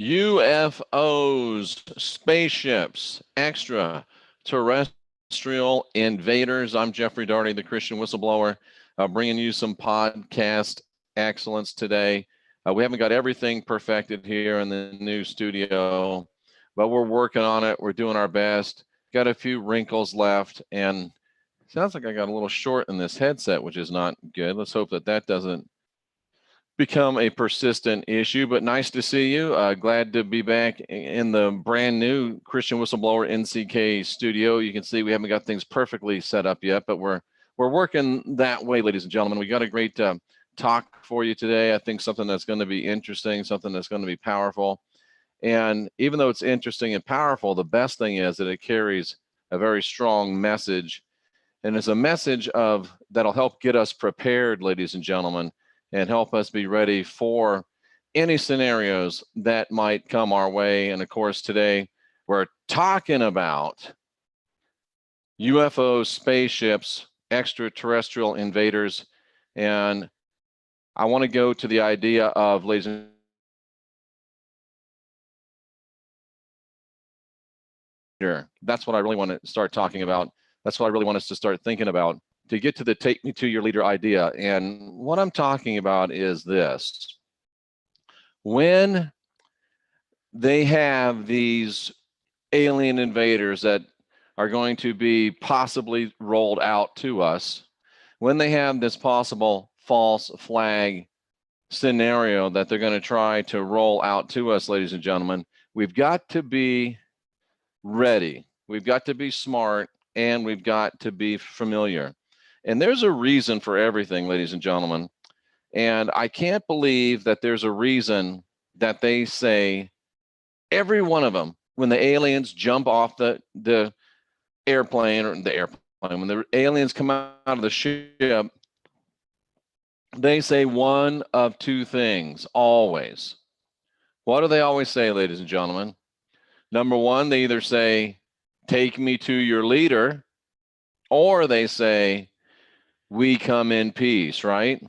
UFOs, spaceships, extraterrestrial invaders. I'm Jeffrey Daugherty, the Christian Whistleblower, bringing you some podcast excellence today. We haven't got everything perfected here in the new studio, but we're working on it. We're doing our best. Got a few wrinkles left, and sounds like I got a little short in this headset, which is not good. Let's hope that that doesn't become a persistent issue, but nice to see you. Glad to be back in the brand new Christian Whistleblower NCK studio. You can see we haven't got things perfectly set up yet, but we're working that way, ladies and gentlemen. We got a great talk for you today. I think something that's going to be interesting, something that's going to be powerful. And even though it's interesting and powerful, the best thing is that it carries a very strong message. And it's a message of that'll help get us prepared, ladies and gentlemen, and help us be ready for any scenarios that might come our way. And of course, today we're talking about UFO spaceships, extraterrestrial invaders. And I want to go to the idea of, ladies and gentlemen, that's what I really want to start talking about. That's what I really want us to start thinking about, to get to the take me to your leader idea. And what I'm talking about is this. When they have these alien invaders that are going to be possibly rolled out to us, when they have this possible false flag scenario that they're going to try to roll out to us, ladies and gentlemen, we've got to be ready. We've got to be smart, and we've got to be familiar. And there's a reason for everything, ladies and gentlemen. And I can't believe that there's a reason that they say, every one of them, when the aliens jump off the airplane, when the aliens come out of the ship, they say one of two things, always. What do they always say, ladies and gentlemen? Number one, they either say, take me to your leader, or they say, we come in peace, right?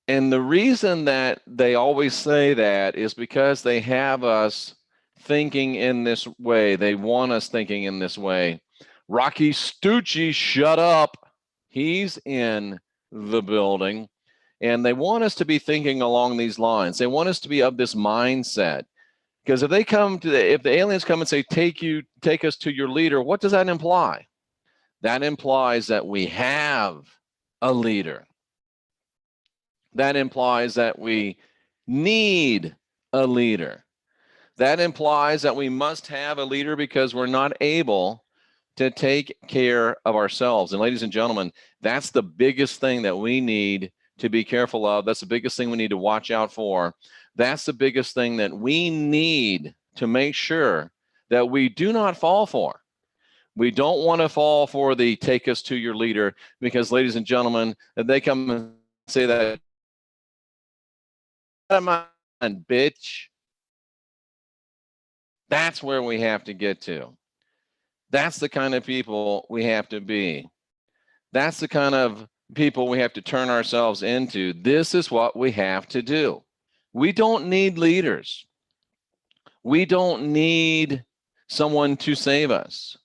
And the reason that they always say that is because they have us thinking in this way. They want us thinking in this way. Rocky Stucci, shut up. He's in the building. And they want us to be thinking along these lines. They want us to be of this mindset. Because if the aliens come and say, take us to your leader, what does that imply? That implies that we have a leader. That implies that we need a leader. That implies that we must have a leader because we're not able to take care of ourselves. And ladies and gentlemen, that's the biggest thing that we need to be careful of. That's the biggest thing we need to watch out for. That's the biggest thing that we need to make sure that we do not fall for. We don't want to fall for the take us to your leader, because, ladies and gentlemen, if they come and say that, come on, bitch. That's where we have to get to. That's the kind of people we have to be. That's the kind of people we have to turn ourselves into. This is what we have to do. We don't need leaders. We don't need someone to save us.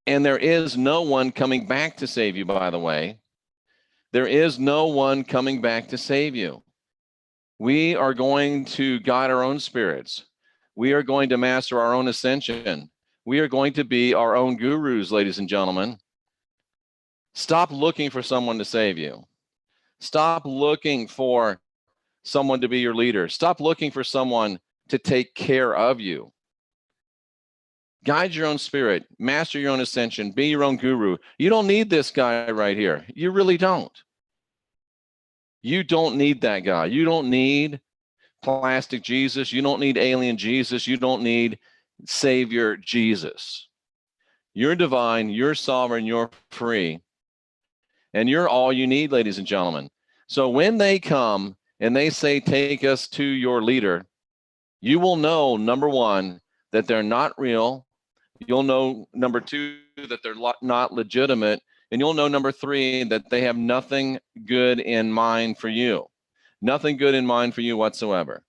And there is no one coming back to save you, by the way. There is no one coming back to save you. We are going to guide our own spirits. We are going to master our own ascension. We are going to be our own gurus, ladies and gentlemen. Stop looking for someone to save you. Stop looking for someone to be your leader. Stop looking for someone to take care of you. Guide your own spirit, master your own ascension, be your own guru. You don't need this guy right here. You really don't. You don't need that guy. You don't need plastic Jesus. You don't need alien Jesus. You don't need Savior Jesus. You're divine, you're sovereign, you're free. And you're all you need, ladies and gentlemen. So when they come and they say, take us to your leader, you will know, number one, that they're not real. You'll know, number two, that they're not legitimate. And you'll know, number three, that they have nothing good in mind for you. Nothing good in mind for you whatsoever.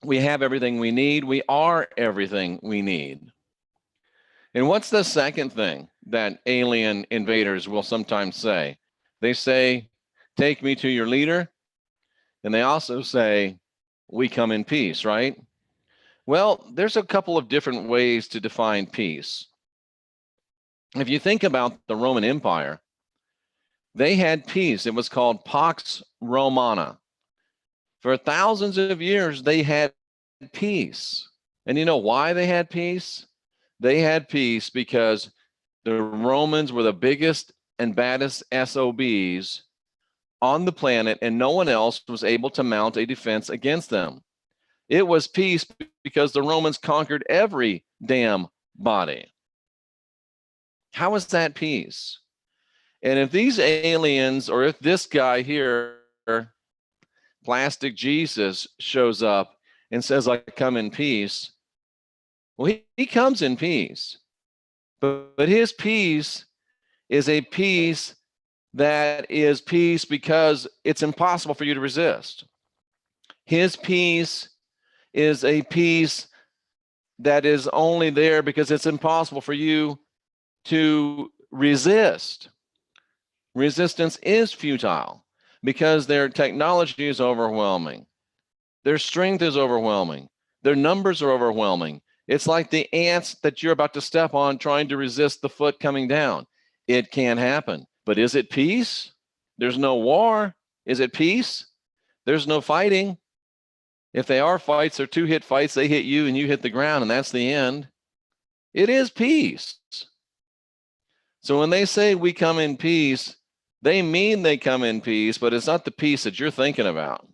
We have everything we need. We are everything we need. And what's the second thing that alien invaders will sometimes say? They say, take me to your leader. And they also say, we come in peace, right? Well, there's a couple of different ways to define peace. If you think about the Roman Empire, they had peace. It was called Pax Romana. For thousands of years, they had peace. And you know why they had peace? They had peace because the Romans were the biggest and baddest SOBs on the planet, and no one else was able to mount a defense against them. It was peace because the Romans conquered every damn body. How is that peace? And if these aliens, or if this guy here, Plastic Jesus, shows up and says, I come in peace, well, he comes in peace. But his peace is a peace that is peace because it's impossible for you to resist. His peace is a peace that is only there because it's impossible for you to resist. Resistance is futile because their technology is overwhelming. Their strength is overwhelming. Their numbers are overwhelming. It's like the ants that you're about to step on trying to resist the foot coming down. It can't happen. But is it peace? There's no war. Is it peace? There's no fighting. If they are fights, they're two-hit fights. They hit you and you hit the ground, and that's the end. It is peace. So when they say we come in peace, they mean they come in peace, but it's not the peace that you're thinking about.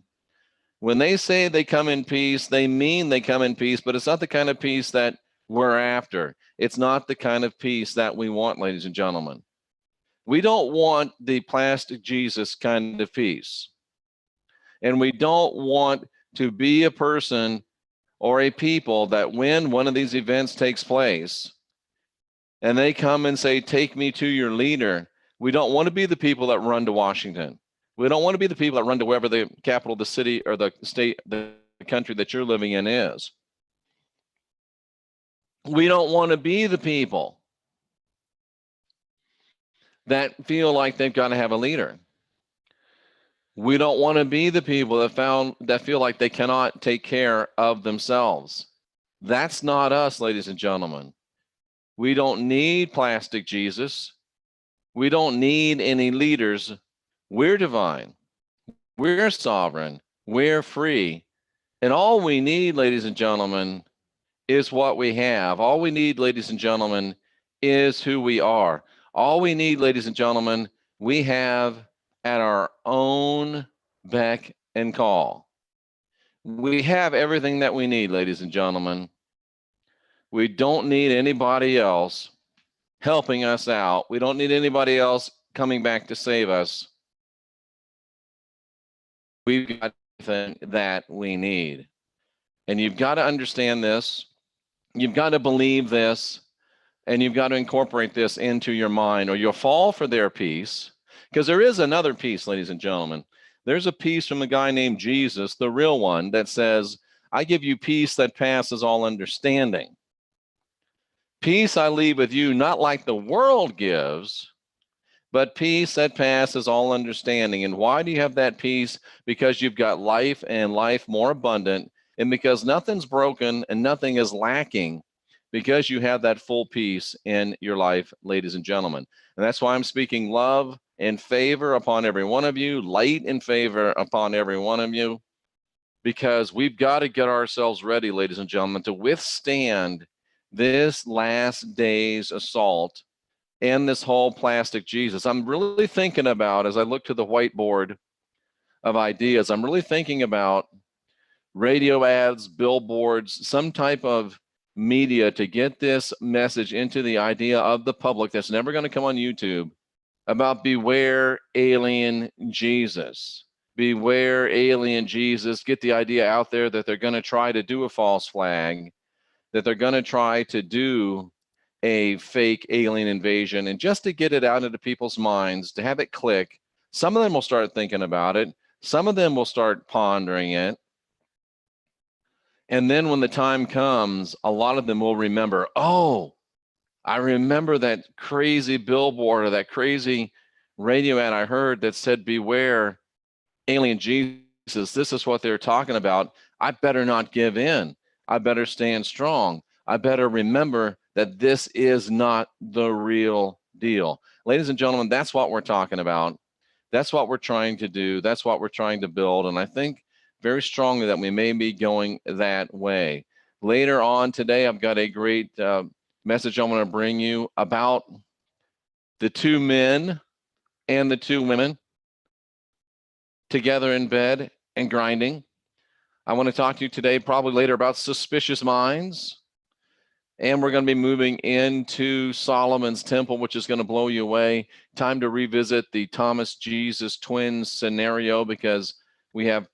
When they say they come in peace, they mean they come in peace, but it's not the kind of peace that we're after. It's not the kind of peace that we want, ladies and gentlemen. We don't want the Plastic Jesus kind of peace. And we don't want to be a person or a people that when one of these events takes place and they come and say, take me to your leader, we don't want to be the people that run to Washington. We don't want to be the people that run to wherever the capital, the city, or the state, the country that you're living in is. We don't want to be the people that feel like they've got to have a leader. We don't want to be the people that feel like they cannot take care of themselves. That's not us, ladies and gentlemen. We don't need Plastic Jesus. We don't need any leaders. We're divine. We're sovereign. We're free. And all we need, ladies and gentlemen, is what we have. All we need, ladies and gentlemen, is who we are. All we need, ladies and gentlemen, we have at our own beck and call. We have everything that we need, ladies and gentlemen. We don't need anybody else helping us out. We don't need anybody else coming back to save us. We've got everything that we need. And you've got to understand this. You've got to believe this. And you've got to incorporate this into your mind, or you'll fall for their peace. Because there is another peace, ladies and gentlemen. There's a peace from a guy named Jesus, the real one, that says, I give you peace that passes all understanding. Peace I leave with you, not like the world gives, but peace that passes all understanding. And why do you have that peace? Because you've got life, and life more abundant, and because nothing's broken and nothing is lacking, because you have that full peace in your life, ladies and gentlemen. And that's why I'm speaking love and favor upon every one of you, light and favor upon every one of you, because we've got to get ourselves ready, ladies and gentlemen, to withstand this last day's assault and this whole Plastic Jesus. I'm really thinking about, as I look to the whiteboard of ideas, I'm really thinking about radio ads, billboards, some type of media to get this message into the idea of the public that's never going to come on YouTube about beware alien Jesus. Beware alien Jesus. Get the idea out there that they're going to try to do a false flag, that they're going to try to do a fake alien invasion, and just to get it out into people's minds, to have it click. Some of them will start thinking about it. Some of them will start pondering it. And then when the time comes, a lot of them will remember, oh, I remember that crazy billboard or that crazy radio ad I heard that said, beware alien Jesus. This is what they're talking about. I better not give in. I better stand strong. I better remember that this is not the real deal. Ladies and gentlemen, that's what we're talking about. That's what we're trying to do. That's what we're trying to build. And I think very strongly that we may be going that way. Later on today, I've got a great message I'm going to bring you about the two men and the two women together in bed and grinding. I want to talk to you today, probably later, about suspicious minds. And we're going to be moving into Solomon's temple, which is going to blow you away. Time to revisit the Thomas Jesus twins scenario, because we have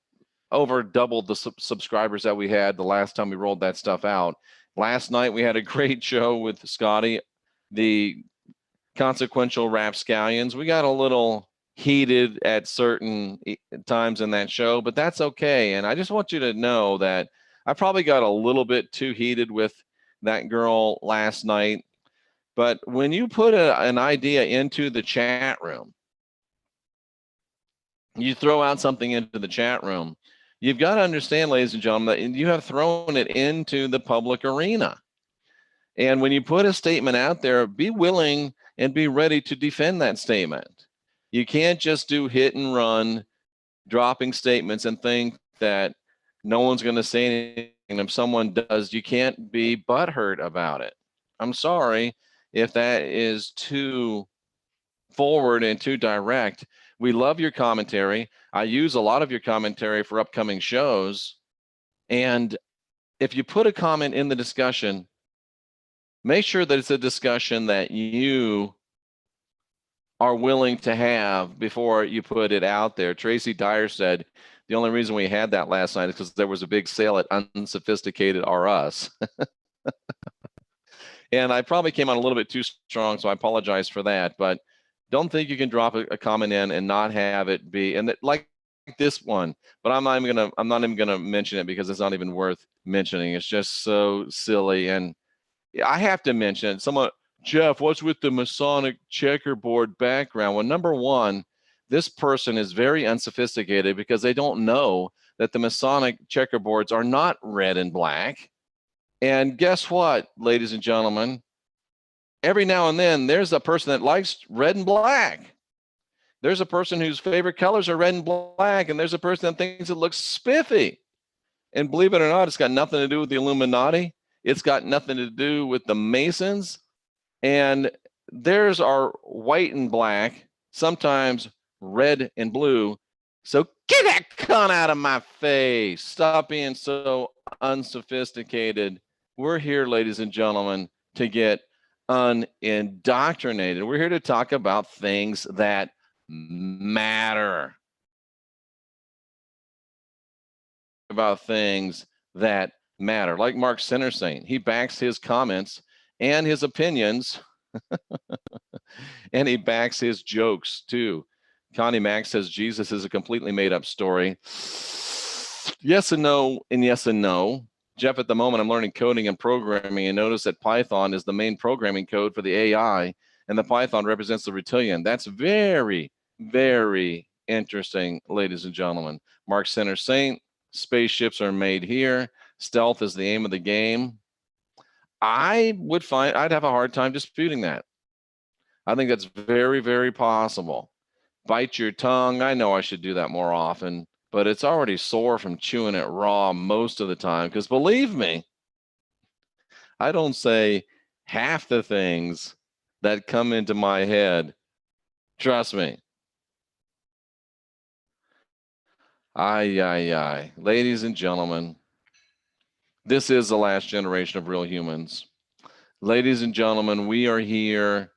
over doubled the subscribers that we had the last time we rolled that stuff out. Last night, we had a great show with Scotty, the consequential rapscallions. We got a little heated at certain times in that show, but that's okay. And I just want you to know that I probably got a little bit too heated with that girl last night. But when you put an idea into the chat room, you throw out something into the chat room, you've got to understand, ladies and gentlemen, that you have thrown it into the public arena. And when you put a statement out there, be willing and be ready to defend that statement. You can't just do hit and run, dropping statements and think that no one's going to say anything. And if someone does, you can't be butthurt about it. I'm sorry if that is too forward and too direct. We love your commentary. I use a lot of your commentary for upcoming shows. And if you put a comment in the discussion, make sure that it's a discussion that you are willing to have before you put it out there. Tracy Dyer said, the only reason we had that last night is because there was a big sale at Unsophisticated R Us. And I probably came on a little bit too strong, so I apologize for that. But don't think you can drop a comment in and not have it be, and that, like this one, but I'm not even gonna mention it because it's not even worth mentioning. It's just so silly. And I have to mention someone, Jeff, what's with the Masonic checkerboard background? Well, number one, this person is very unsophisticated because they don't know that the Masonic checkerboards are not red and black. And guess what, ladies and gentlemen? Every now and then, there's a person that likes red and black. There's a person whose favorite colors are red and black, and there's a person that thinks it looks spiffy. And believe it or not, it's got nothing to do with the Illuminati. It's got nothing to do with the Masons. And theirs are white and black, sometimes red and blue. So get that cunt out of my face. Stop being so unsophisticated. We're here, ladies and gentlemen, to get unindoctrinated. We're here to talk about things that matter. About things that matter. Like Mark Center saying, he backs his comments and his opinions, and he backs his jokes too. Connie Mack says Jesus is a completely made up story. Yes and no, and yes and no. Jeff, at the moment, I'm learning coding and programming, and notice that Python is the main programming code for the AI, and the Python represents the reptilian. That's very, very interesting, ladies and gentlemen. Mark Center Saint, spaceships are made here. Stealth is the aim of the game. I'd have a hard time disputing that. I think that's very, very possible. Bite your tongue. I know I should do that more often, but it's already sore from chewing it raw most of the time. Because believe me, I don't say half the things that come into my head. Trust me. Aye. Ladies and gentlemen, this is the last generation of real humans. Ladies and gentlemen, we are here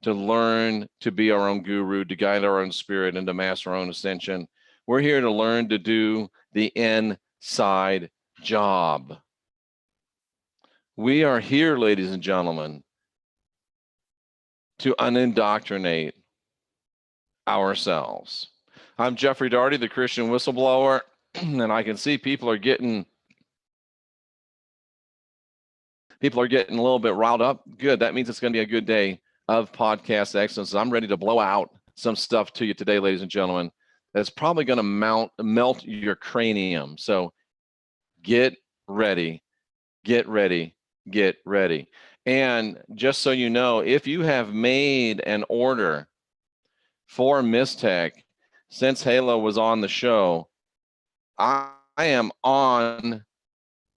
to learn to be our own guru, to guide our own spirit, and to master our own ascension. We're here to learn to do the inside job. We are here, ladies and gentlemen, to unindoctrinate ourselves. I'm Jeffrey Daugherty, the Christian Whistleblower, and I can see people are getting People are getting a little bit riled up. Good. That means it's going to be a good day of podcast excellence. I'm ready to blow out some stuff to you today, ladies and gentlemen. That's probably going to melt your cranium. So get ready, get ready, get ready. And just so you know, if you have made an order for Mistech since Halo was on the show, I am on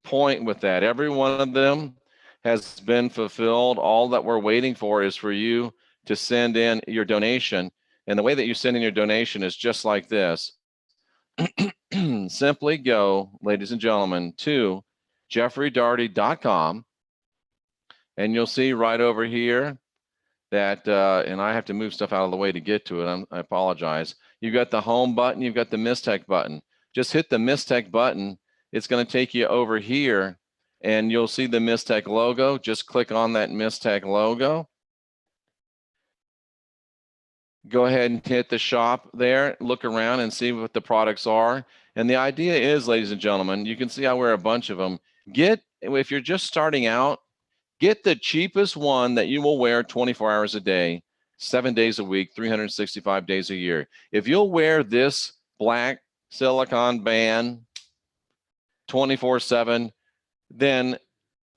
point with that. Every one of them has been fulfilled. All that we're waiting for is for you to send in your donation. And the way that you send in your donation is just like this. Simply go, ladies and gentlemen, to jeffreydaugherty.com, and you'll see right over here that, and I have to move stuff out of the way to get to it. I apologize. You've got the home button, you've got the Mistech button. Just hit the Mistech button. It's going to take you over here, and you'll see the Mistech logo. Just click on that Mistech logo. Go ahead and hit the shop there, look around and see what the products are. And the idea is, ladies and gentlemen, you can see I wear a bunch of them. If you're just starting out, get the cheapest one that you will wear 24 hours a day, 7 days a week, 365 days a year. If you'll wear this black silicone band 24/7, then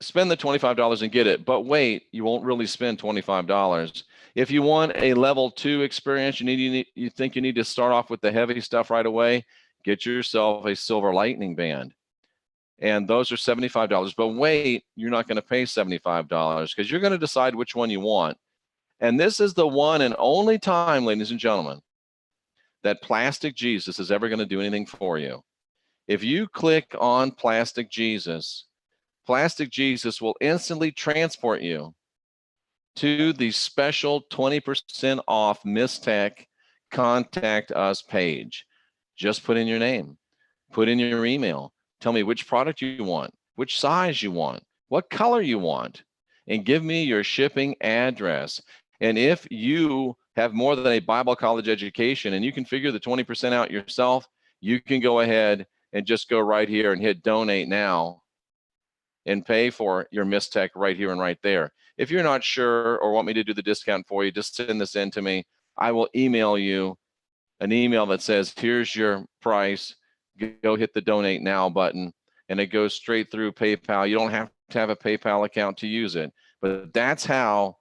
spend the $25 and get it. But wait, you won't really spend $25. If you want a level 2 experience, you think you need to start off with the heavy stuff right away, get yourself a silver lightning band. And those are $75. But wait, you're not going to pay $75 because you're going to decide which one you want. And this is the one and only time, ladies and gentlemen, that Plastic Jesus is ever going to do anything for you. If you click on Plastic Jesus will instantly transport you to the special 20% off Mistech Contact Us page. Just put in your name, put in your email, tell me which product you want, which size you want, what color you want, and give me your shipping address. And if you have more than a Bible college education and you can figure the 20% out yourself, you can go ahead and just go right here and hit donate now and pay for your Mistech right here and right there. If you're not sure or want me to do the discount for you, just send this in to me. I will email you an email that says, here's your price. Go hit the donate now button, and it goes straight through PayPal. You don't have to have a PayPal account to use it, but that's how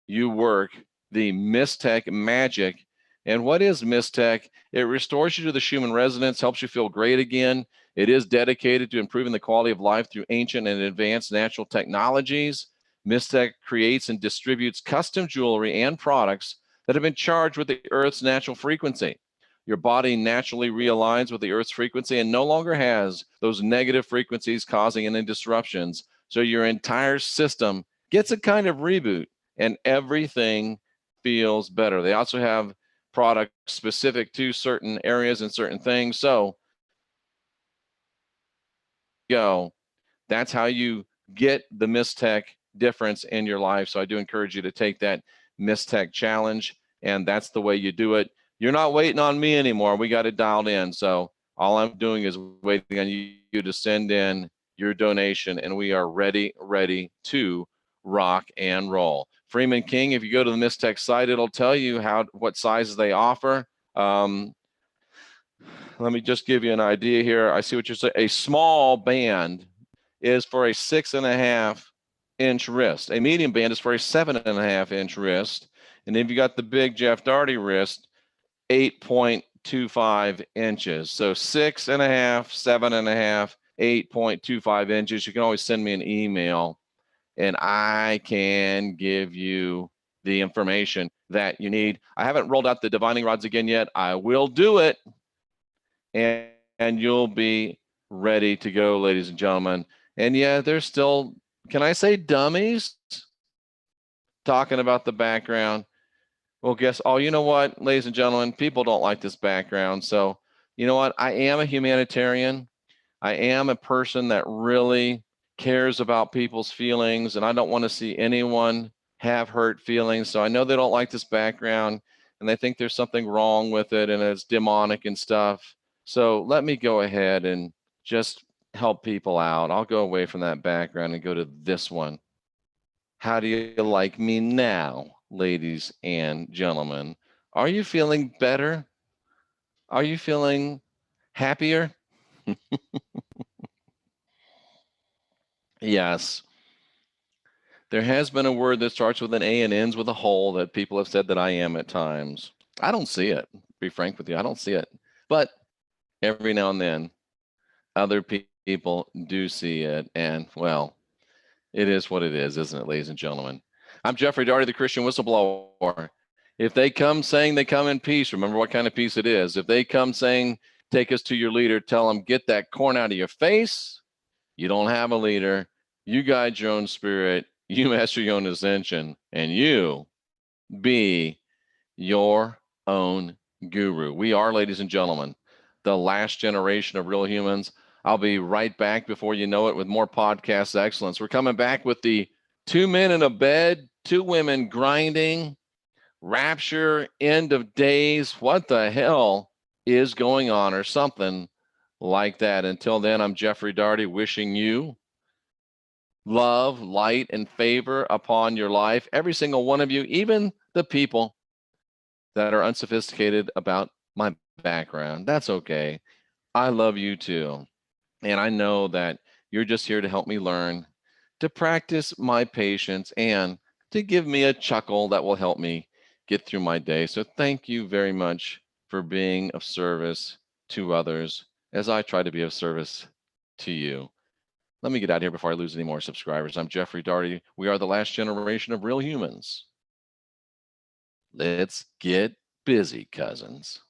you work the Mistech magic. And what is Mistech? It restores you to the human resonance, helps you feel great again. It is dedicated to improving the quality of life through ancient and advanced natural technologies. Mistech creates and distributes custom jewelry and products that have been charged with the Earth's natural frequency. Your body naturally realigns with the Earth's frequency and no longer has those negative frequencies causing any disruptions. So your entire system gets a kind of reboot and everything feels better. They also have products specific to certain areas and certain things. So that's how you get the Mistech difference in your life. So I do encourage you to take that Mistech challenge, and that's the way you do it. You're not waiting on me anymore. We got it dialed in. So all I'm doing is waiting on you to send in your donation, and we are ready to rock and roll. Freeman King, if you go to the Mistech site, it'll tell you what sizes they offer. Let me just give you an idea here. I see what you're saying. A small band is for a 6.5-inch wrist. A medium band is for a 7.5-inch wrist. And if you got the big Jeff Daugherty wrist, 8.25 inches. So 6.5, 7.5, 8.25 inches. You can always send me an email and I can give you the information that you need. I haven't rolled out the divining rods again yet. I will do it. And you'll be ready to go, ladies and gentlemen. And yeah, there's still, can I say dummies? Talking about the background. Well, you know what, ladies and gentlemen, people don't like this background. So, you know what? I am a humanitarian. I am a person that really cares about people's feelings, and I don't want to see anyone have hurt feelings. So I know they don't like this background, and they think there's something wrong with it, and it's demonic and stuff. So let me go ahead and just help people out. I'll go away from that background and go to this one. How do you like me now, ladies and gentlemen? Are you feeling better? Are you feeling happier? Yes. There has been a word that starts with an A and ends with a hole that people have said that I am at times. I don't see it, to be frank with you. I don't see it. But every now and then, other people do see it. And, well, it is what it is, isn't it, ladies and gentlemen? I'm Jeffrey Daugherty, the Christian Whistleblower. If they come saying they come in peace, remember what kind of peace it is. If they come saying, take us to your leader, tell them, get that corn out of your face. You don't have a leader. You guide your own spirit. You master your own ascension. And you be your own guru. We are, ladies and gentlemen, the last generation of real humans. I'll be right back before you know it with more podcast excellence. We're coming back with the 2 men in a bed, 2 women grinding, rapture, end of days. What the hell is going on, or something like that. Until then, I'm Jeffrey Daugherty, wishing you love, light, and favor upon your life. Every single one of you, even the people that are unsophisticated about my background. That's okay. I love you too. And I know that you're just here to help me learn, to practice my patience, and to give me a chuckle that will help me get through my day. So thank you very much for being of service to others as I try to be of service to you. Let me get out of here before I lose any more subscribers. I'm Jeffrey Daugherty. We are the last generation of real humans. Let's get busy, cousins.